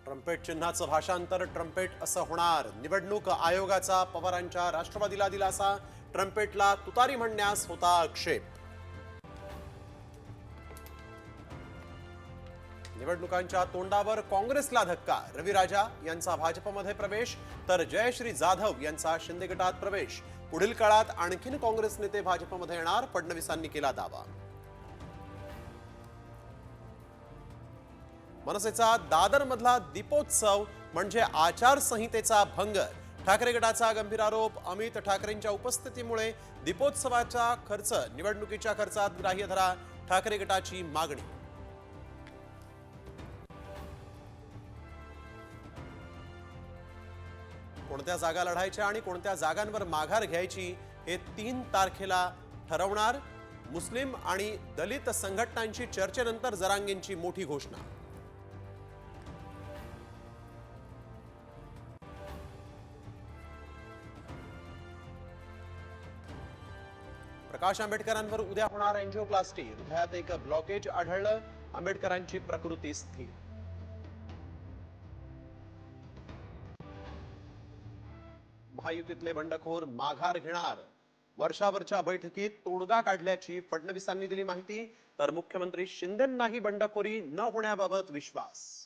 Trumpet चिन्हाचं भाषांतर trumpet असं होणार. निवडणूक आयोगाचा पवारांच्या राष्ट्रवादीला दिलासा. ट्रम्पेटला तुतारी म्हणण्यास होता आक्षेप. निवडणुकांच्या तोंडावर काँग्रेसला धक्का. रवी राजा यांचा भाजपमध्ये प्रवेश तर जयश्री जाधव यांचा शिंदे गटात प्रवेश. पुढील काळात आणखीन काँग्रेस नेते भाजपमध्ये येणार, फडणवीसांनी केला दावा. मनसेचा दादर मधला दीपोत्सव म्हणजे आचारसंहितेचा भंग. ठाकरे गटाचा गंभीर आरोप. अमित ठाकरेंच्या उपस्थितीमुळे दीपोत्सवाचा खर्च निवडणुकीच्या खर्चात ग्राह्य धरा, ठाकरे गटाची मागणी. कोणत्या जागा लढायच्या आणि कोणत्या जागांवर माघार घ्यायची हे 3 तारखेला ठरवणार. मुस्लिम आणि दलित संघटनांची चर्चेनंतर जरांगेंची मोठी घोषणा. प्रकाश आंबेडकरांवर उद्या होणार एंजिओप्लास्टी. हृदयात एक ब्लॉकेज आढळलं. आंबेडकरांची प्रकृती स्थिर. महायुतीतले बंडखोर माघार घेणार. वर्षावरच्या बैठकीत तोडगा काढल्याची फडणवीसांनी दिली माहिती. तर मुख्यमंत्री शिंदेंनाही बंडखोरी न होण्याबाबत विश्वास.